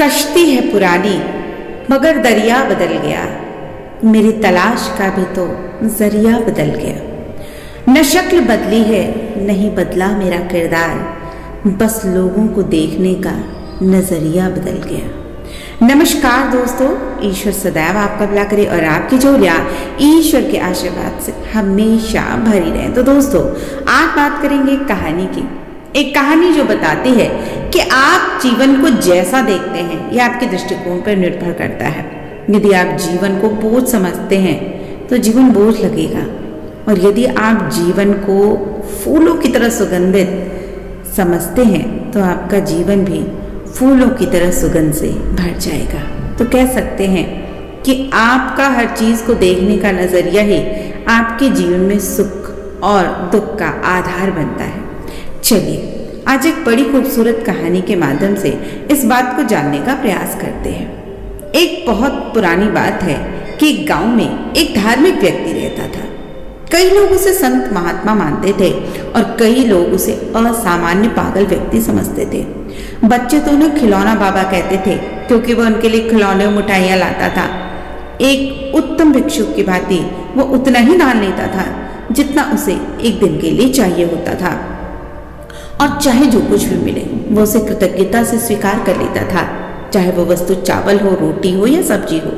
कश्ती है पुरानी मगर दरिया बदल गया, मेरी तलाश का भी तो जरिया बदल गया। न शक्ल बदली है नहीं बदला मेरा किरदार, बस लोगों को देखने का नजरिया बदल गया। नमस्कार दोस्तों, ईश्वर सदैव आपका भला करे और आपकी झोलियां ईश्वर के आशीर्वाद से हमेशा भरी रहे। तो दोस्तों, आज बात करेंगे कहानी की। एक कहानी जो बताती है कि आप जीवन को जैसा देखते हैं यह आपके दृष्टिकोण पर निर्भर करता है। यदि आप जीवन को बोझ समझते हैं तो जीवन बोझ लगेगा, और यदि आप जीवन को फूलों की तरह सुगंधित समझते हैं तो आपका जीवन भी फूलों की तरह सुगंध से भर जाएगा। तो कह सकते हैं कि आपका हर चीज को देखने का नजरिया ही आपके जीवन में सुख और दुख का आधार बनता है। चलिए आज एक बड़ी खूबसूरत कहानी के माध्यम से इस बात को जानने का प्रयास करते हैं। एक बहुत पुरानी बात है कि एक गांव में एक धार्मिक व्यक्ति रहता था। कई लोग उसे संत महात्मा मानते थे और कई लोग उसे असामान्य पागल व्यक्ति समझते थे। बच्चे तो उन्हें खिलौना बाबा कहते थे क्योंकि वह उनके लिए खिलौने और मिठाइयां लाता था। एक उत्तम भिक्षुक की भांति वो उतना ही दान लेता था जितना उसे एक दिन के लिए चाहिए होता था, और चाहे जो कुछ भी मिले वो उसे कृतज्ञता से स्वीकार कर लेता था, चाहे वो वस्तु चावल हो, रोटी हो या सब्जी हो।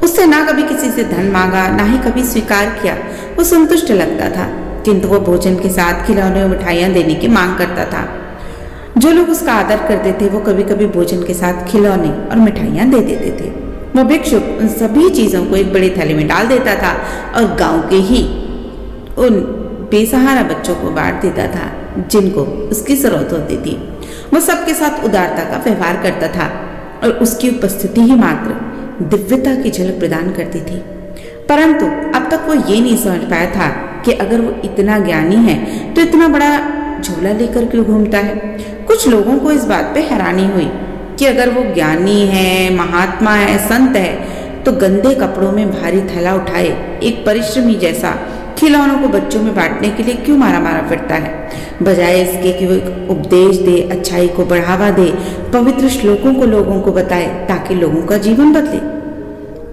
उससे ना कभी किसी से धन मांगा, ना ही कभी स्वीकार किया। वो संतुष्ट लगता था, किंतु वो भोजन के साथ खिलौने और मिठाइयां देने की मांग करता था। जो लोग उसका आदर करते थे वो कभी कभी भोजन के साथ खिलौने और मिठाइयां दे देते थे। वो भिक्षुक उन सभी चीजों को एक बड़ी थैली में डाल देता था और गांव के ही उन बेसहारा बच्चों को बांट देता था जिनको उसकी जरूरत होती थी। वो सबके साथ उदारता का व्यवहार करता था और उसकी उपस्थिति ही मात्र दिव्यता की झलक प्रदान करती थी। परंतु अब तक वो ये नहीं समझ पाया था कि अगर वो इतना ज्ञानी है तो इतना बड़ा झोला लेकर क्यों घूमता है। कुछ लोगों को इस बात पे हैरानी हुई कि अगर वो ज्ञानी है, महात्मा है, संत है, तो गंदे कपड़ों में भारी थैला उठाए एक परिश्रमी जैसा खिलौनों को बच्चों में बांटने के लिए क्यों मारा मारा फिरता है, बजाय इसके कि वो एक उपदेश दे, अच्छाई को बढ़ावा दे, पवित्र श्लोकों को लोगों को बताए ताकि लोगों का जीवन बदले।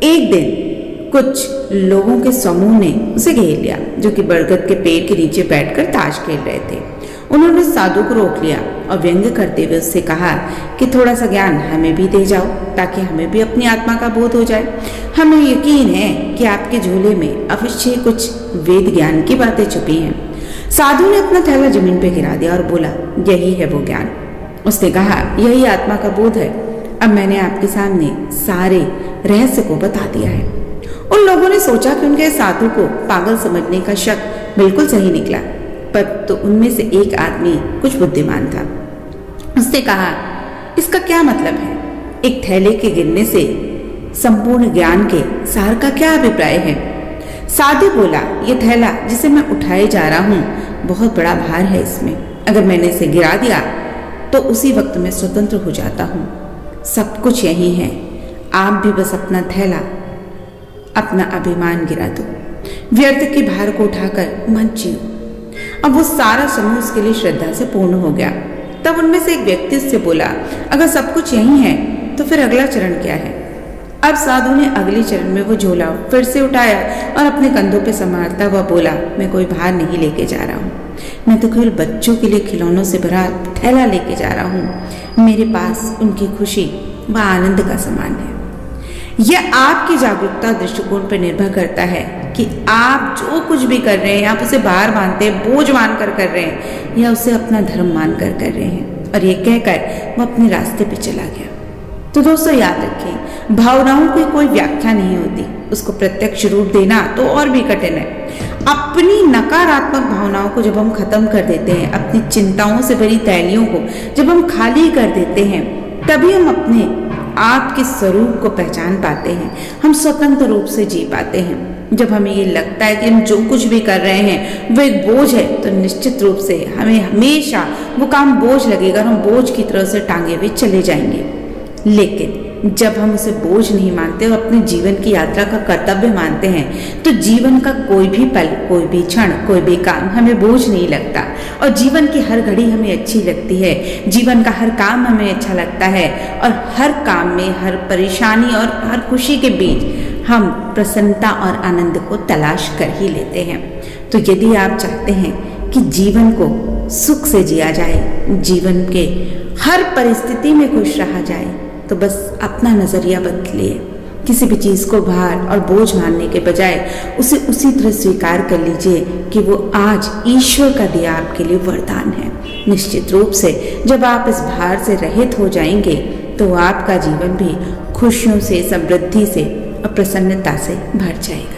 एक दिन कुछ लोगों के समूह ने उसे घेर लिया जो कि बरगद के पेड़ के नीचे बैठकर ताश खेल रहे थे। उन्होंने साधु को रोक लिया और व्यंग्य करते हुए उससे कहा कि थोड़ा सा ज्ञान हमें भी दे जाओ ताकि हमें भी अपनी आत्मा का बोध हो जाए। हमें यकीन है कि आपके झोले में अवश्य कुछ वेद ज्ञान की बातें छुपी हैं। साधु ने अपना थैला जमीन पर गिरा दिया और बोला, यही है वो ज्ञान। उसने कहा, यही आत्मा का बोध है। अब मैंने आपके सामने सारे रहस्य को बता दिया है। उन लोगों ने सोचा कि उनके साधु को पागल समझने का शक बिल्कुल सही निकला, पर तो उनमें से एक आदमी कुछ बुद्धिमान था। उसने कहा, इसका क्या मतलब है? एक थैले के गिरने से संपूर्ण ज्ञान के सार का क्या अभिप्राय है? साधु बोला, ये थैला जिसे मैं उठाए जा रहा हूँ बहुत बड़ा भार है। इसमें अगर मैंने इसे गिरा दिया तो उसी वक्त मैं स्वतंत्र हो जाता हूँ। सब कुछ यही है, आप भी बस अपना थैला, अपना अभिमान गिरा दो, व्यर्थ के भार को उठाकर मत जियो। अब वो सारा समूह उसके लिए श्रद्धा से पूर्ण हो गया। तब उनमें से एक व्यक्ति उससे बोला, अगर सब कुछ यही है तो फिर अगला चरण क्या है? अब साधु ने अगले चरण में वो झोला फिर से उठाया और अपने कंधों पे संभालता हुआ बोला, मैं कोई भार नहीं लेके जा रहा हूँ, मैं तो केवल बच्चों के लिए खिलौनों से भरा थैला लेके जा रहा हूँ। मेरे पास उनकी खुशी व आनंद का सामान है। यह आपकी जागरूकता दृष्टिकोण पर निर्भर करता है कि आप जो कुछ भी कर रहे हैं, आप उसे भार मानते हैं, बोझ मानकर कर रहे हैं, या उसे अपना धर्म मानकर कर रहे हैं। और ये कहकर वो अपने रास्ते पे चला गया। तो दोस्तों याद रखें, भावनाओं की कोई व्याख्या नहीं होती, उसको प्रत्यक्ष रूप देना तो और भी कठिन है। अपनी नकारात्मक भावनाओं को जब हम खत्म कर देते हैं, अपनी चिंताओं से भरी थैलियों को जब हम खाली कर देते हैं, तभी हम अपने आपके स्वरूप को पहचान पाते हैं। हम स्वतंत्र रूप से जी पाते हैं। जब हमें ये लगता है कि हम जो कुछ भी कर रहे हैं वो एक बोझ है, तो निश्चित रूप से हमें हमेशा वो काम बोझ लगेगा और हम बोझ की तरह से टांगे हुए चले जाएंगे। लेकिन जब हम उसे बोझ नहीं मानते और अपने जीवन की यात्रा का कर्तव्य मानते हैं तो जीवन का कोई भी पल, कोई भी क्षण, कोई भी काम हमें बोझ नहीं लगता और जीवन की हर घड़ी हमें अच्छी लगती है। जीवन का हर काम हमें अच्छा लगता है और हर काम में, हर परेशानी और हर खुशी के बीच हम प्रसन्नता और आनंद को तलाश कर ही लेते हैं। तो यदि आप चाहते हैं कि जीवन को सुख से जिया जाए, जीवन के हर परिस्थिति में खुश रहा जाए, तो बस अपना नजरिया बदलिए। किसी भी चीज को भार और बोझ मानने के बजाय उसे उसी तरह स्वीकार कर लीजिए कि वो आज ईश्वर का दिया आपके लिए वरदान है। निश्चित रूप से जब आप इस भार से रहित हो जाएंगे तो आपका जीवन भी खुशियों से, समृद्धि से और प्रसन्नता से भर जाएगा।